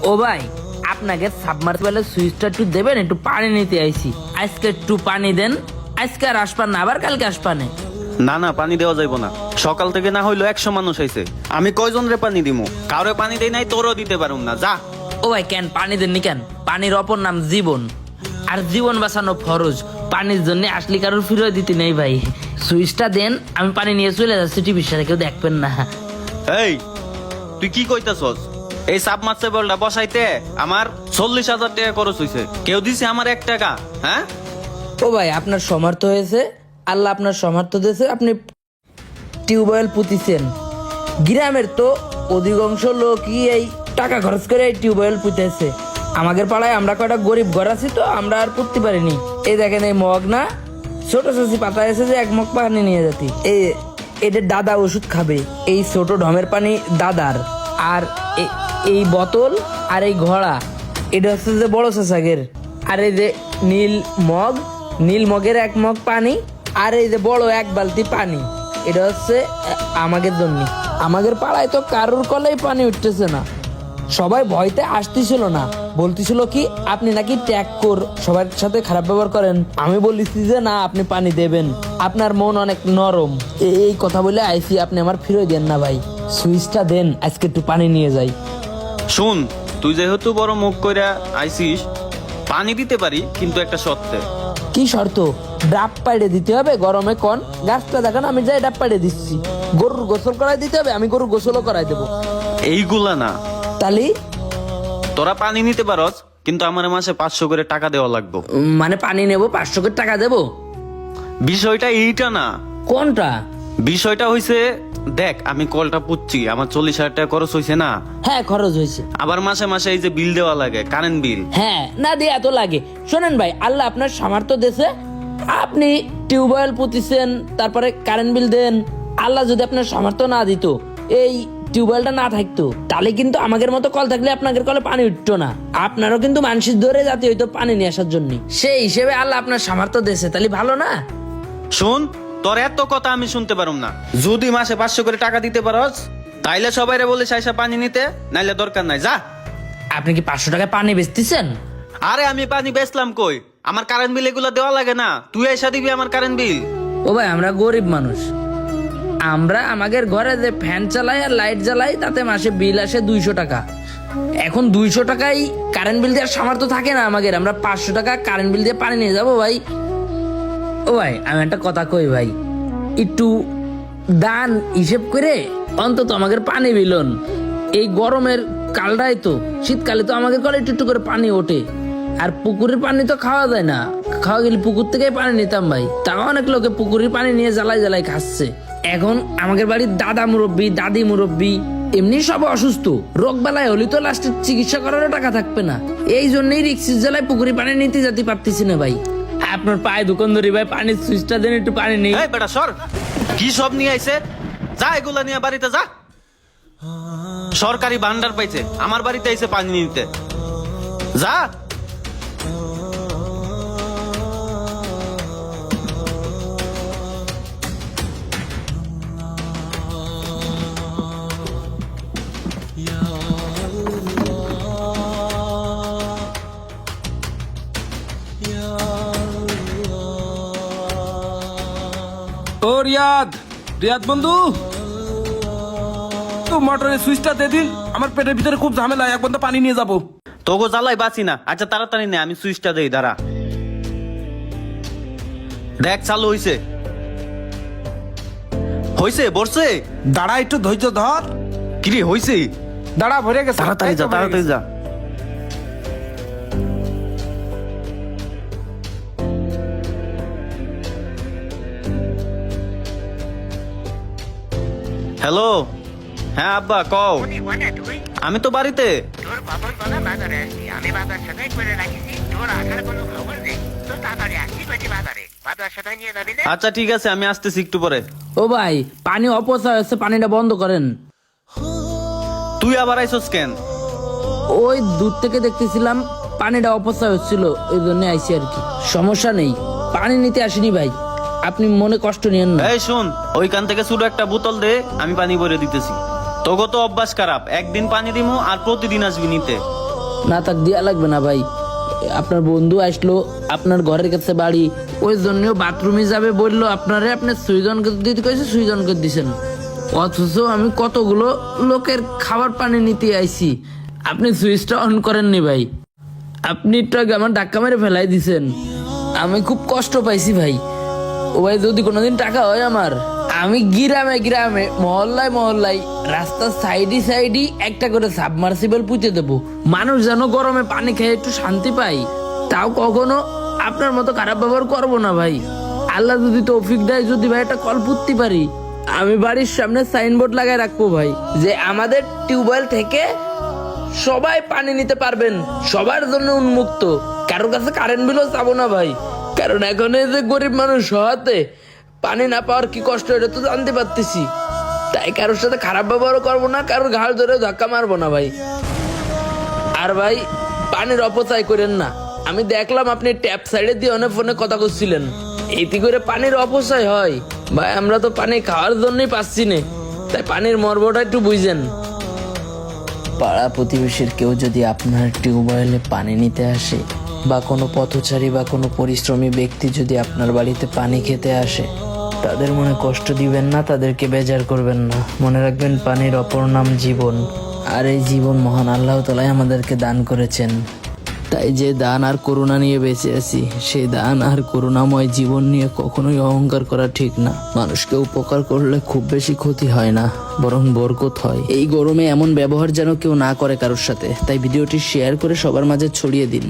ও ভাই, আপনাকে সাবমার্সিবলের সুইচটা একটু দেবেন, একটু পানি নিতে আইছি। আজকে একটু পানি দেন, আজকে আর আসপান না, আবার কালকে আসপানে। না না, পানি দেওয়া যাইব না। সকাল থেকে না হইলো 100 মানুষ আইছে, আমি কয়জন রে পানি দিমু? কাউরে পানি দেই নাই, তোরও দিতে পারুম না, যা। ও ভাই কেন পানি দেননি কেন? পানির অপর নাম জীবন, আর জীবন বাঁচানো ফরজ। পানির জন্য আসলে কারোর ফিরিয়ে দিতে নেই ভাই। সুইচটা দেন, আমি পানি নিয়ে চলে যাচ্ছি, টিভির সাথে কেউ দেখবেন না। এই তুই কি কইতাছস? এই সাবমার্সিবলটা বসাইতে আমার 40,000 টাকা খরচ হইছে, কেউ দিছে আমার 1 টাকা? হ্যাঁ ও ভাই, আপনার সমর্থ হয়েছে, আল্লাহ আপনার সমর্থ দিয়েছে, আপনি টিউবওয়েল পুঁতিছেন। গ্রামের তো অধিকাংশ লোকই এই টাকা খরচ করে এই টিউবওয়েল পুঁতেছে। আমাদের পাড়ায় আমরা কয়টা গরিব ঘর আছি, তো আমরা আর পুঁততে পারিনি। এই দেখেন, এই মগ না ছোট ছোট পাতা এসে যে 1 মগ পানি নিয়ে যেতি। এদের দাদা ওষুধ খাবে, এই ছোট ঢমের পানি দাদার, আর এই বোতল আর এই ঘোড়া এটা হচ্ছে যে বড় চাচাগের। আর এই যে নীল মগের 1 মগ পানি, আর এই যে বড় 1 বালতি পানি, এটা হচ্ছে আমাদের জন্য। আমাদের পাড়ায় তো কারোর কলেই পানি উঠতেছে না, সবাই ভয়তে আসতেছিল না, বলতেছিল কি আপনি নাকি ট্যাগ কর, সবার সাথে খারাপ ব্যবহার করেন। আমি বলেছি যে না, আপনি পানি দেবেন, আপনার মন অনেক নরম। এই কথা বলে আইসি, আপনি আমার ফিরে দেন না ভাই, সুইচটা দেন, আজকে একটু পানি নিয়ে যাই। শুন, তুই যেহেতু বড় মুখ কইরা আইছিস, পানি দিতে পারি, কিন্তু একটা শর্তে। কি শর্ত? ডাব পাইড়ে দিতে হবে গরমে? কোন গাছটা দেখান, আমি যাই ডাব পাইড়ে দিচ্ছি। গরুর গোসল করাই দিতে হবে, আমি গরুর গোসলও করাই দেবো। এইগুলা না, তালি তোরা পানি নিতে পারস, কিন্তু আমার মাসে 500 করে টাকা দেওয়া লাগবে। মানে পানি নেবো, 500 করে টাকা দেবো? বিষয়টা এইটা না। কোনটা? বিষয়টা হইছে, দেখ আমি কলটা পুচ্ছি, আমার 40,000 টাকা খরচ হইছে না? হ্যাঁ, খরচ হয়েছে। আবার মাসে মাসে এই যে বিল দেওয়া লাগে, কারেন্ট বিল। হ্যাঁ, না দিয়ে এত লাগে? শোনেন ভাই, আল্লাহ আপনার সামর্থ্য দেশে, আপনি টিউবওয়েল পুঁতিছেন, তারপরে কারেন্ট বিল দেন। আল্লাহ যদি আপনার সামর্থ্য না দিত, এই টিউবওয়েলটা না থাকতো, তাহলে কিন্তু আমাদের মতো কল থাকলে আপনাদের কলে পানি উঠতো না। আপনারও কিন্তু মানুষের ধরে যাতে হইতো পানি নিয়ে আসার জন্য। সেই হিসেবে আল্লাহ আপনার সামর্থ্য দেশে, তাহলে ভালো না? শুন, তোর এত কথা আমি শুনতে পারুম না। যদি মাসে 500 করে টাকা দিতে পারস, তাইলে সবাইরে বলে সাইসা পানি নিতে, নাইলে দরকার নাই, যা। আপনি কি 500 টাকায় পানি বেচতেছেন? আরে আমি পানি বেচলাম কই? আমার কারেন্ট বিল এগুলো দেওয়া লাগে না? তুই এসে দিবি আমার কারেন্ট বিল। ও ভাই, আমরা গরিব মানুষ, আমরা আমাদের ঘরে যে ফ্যান চালাই আর লাইট জ্বালাই, তাতে মাসে বিল আসে 200 টাকা। এখন 200 টাকায় কারেন্ট বিল দেওয়ার সামর্থ্য থাকে না আমাদের, আমরা 500 টাকা কারেন্ট বিল দিয়ে পানি নিয়ে যাবো ভাই? ও ভাই, আমি একটা কথা কই ভাই, একটু দান হিসেব করে অন্তত আমাদের পানি বিলন। এই গরমের কালটাই তো, শীতকালে তো আমাদের ঘরে একটু একটু করে পানি ওঠে, আর পুকুরের পানি তো খাওয়া যায় না। খাওয়া গেলে পুকুর থেকে পানি নিতাম ভাই, তাও অনেক লোকে পুকুরের পানি নিয়ে জ্বালাই জ্বালাই খাচ্ছে। এখন আমাদের বাড়ির দাদা মুরব্বী, দাদি মুরব্বী, এমনি সব অসুস্থ, রোগ বেলায় হলে তো লাস্টে চিকিৎসা করারও টাকা থাকবে না। এই জন্যই রিক্সির জ্বালায় পুকুরি পানি নিতে যেতে পারতেছি না ভাই। আপনার পায়ে দোকান ধরি ভাই, পানির সুইচটা দেন, একটু পানি নেই। এই বেটা সর, কি সব নিয়ে আইছে? যা এগুলা নিয়ে বাড়িতে যা। সরকারি ভান্ডার পাইছে, আমার বাড়িতে আইছে পানি নিতে, যা। ও রিয়াদ, রিয়াদ বন্ধু, তো মোটরের সুইচটা দে দিন, আমার পেটের ভিতরে খুব ঝামেলা, এক বন্ধু পানি নিয়ে যাবো। তোগো জ্বালাই বাঁচি না। আচ্ছা তাড়াতাড়ি নে, আমি সুইচটা দেই, দাঁড়া। দেখ চালু হইছে, হইছে, বসছে। দাঁড়া, একটু ধৈর্য ধর। কিরে হইছে? দাঁড়া, ভরে গেছে। তাড়াতাড়ি যা, তাড়াতাড়ি যা। হ্যালো, হ্যাঁ আব্বা কও। আমি তো বাড়িতে। তোর বাবার বলা বাজারে আসছি, আমি বাজার সাথে করে রাখিছি, তোর আসার কোনো খবর নেই। তো তাড়াতাড়ি আসছি কইছি বাজারে, বাজার সাথে নিয়ে যাবি না? আচ্ছা ঠিক আছে, আমি আসতেছি একটু পরে। ও ভাই, পানি অপচয় হচ্ছে, পানিটা বন্ধ করেন। তুই আবার আইসস কেন? ওই দূর থেকে দেখতেছিলাম পানিটা অপচয় হচ্ছিল, এই জন্য আইসি আর কি। সমস্যা নেই, পানি নিতে আসিনি ভাই, আপনি মনে কষ্ট নিয়েন না। এই শুন, ওইখান থেকে ছোট একটা বোতল দে, আমি পানি ভরে দিতেছি। তোগো তো অভ্যাস খারাপ, একদিন পানি দিমু আর প্রতিদিন আসবি নিতে। না থাক দিয়া লাগবে না ভাই। আপনার বন্ধু আসলো আপনার ঘরের কাছে বাড়ি, ওই জন্য বাথরুমে যাবে বললো আপনারে, আপনি সুইজনকে দিতে কইছে, সুইজনকে দিছেন। অথচ আমি কতগুলো লোকের খাবার পানি নিতে আইছি, আপনি সুইচটা অন করেননি ভাই। আপনি একটু আগে আমার ধাক্কা মেরে ফেলাই দিছেন, আমি খুব কষ্ট পাইছি ভাই। ও ভাই যদি কোনোদিন টাকা হয় আমার, আমি গ্রামে গ্রামে মহল্লায় মহল্লায় রাস্তার সাইডে একটা করে সাবমার্সিবল পুঁতে দেবো, মানুষ যেন গরমে পানি খেয়ে একটু শান্তি পাই। তাও কখনো আপনার মতো খারাপ ব্যবহার করবো না ভাই। আল্লাহ যদি তৌফিক দেয়, যদি ভাই একটা কল পুঁততে পারি, আমি বাড়ির সামনে সাইনবোর্ড লাগাই রাখবো ভাই, যে আমাদের টিউবওয়েল থেকে সবাই পানি নিতে পারবেন, সবার জন্য উন্মুক্ত, কারোর কাছে কারেন্ট বিলও চাবো না ভাই। কারণ এখন এই যে গরিব মানুষ হওয়াতে পানি না পাওয়ার কি কষ্ট, এটা তো জানতে পারতেছি। তাই কারোর সাথে খারাপ ব্যবহারও করবো না, কারোর ঘাড় ধরে ধাক্কা মারবো না ভাই। আর ভাই পানির অপচয় করেন না। আমি দেখলাম আপনি ট্যাপ সাইডে দিয়ে অনেক ফোনে কথা করছিলেন, এতে করে পানির অপচয় হয় ভাই। আমরা তো পানি খাওয়ার জন্যই পাচ্ছি না, তাই পানির মর্মটা একটু বুঝেন। পাড়া প্রতিবেশীর কেউ যদি আপনার টিউবওয়েলে পানি নিতে আসে, বা কোনো পথচারী বা কোনো পরিশ্রমী ব্যক্তি যদি আপনার বাড়িতে পানি খেতে আসে, তাদের মনে কষ্ট দিবেন না, তাদেরকে বেজার করবেন না। মনে রাখবেন পানির অপর নাম জীবন, আর এই জীবন মহান আল্লাহ তাআলাই আমাদেরকে দান করেছেন। তাই যে দান আর করুণা নিয়ে বেঁচে আছি, সেই দান আর করুণাময় জীবন নিয়ে কখনোই অহংকার করা ঠিক না। মানুষকে উপকার করলে খুব বেশি ক্ষতি হয় না, বরং বরকত হয়। এই গরমে এমন ব্যবহার যেন কেউ না করে কারোর সাথে। তাই ভিডিওটি শেয়ার করে সবার মাঝে ছড়িয়ে দিন।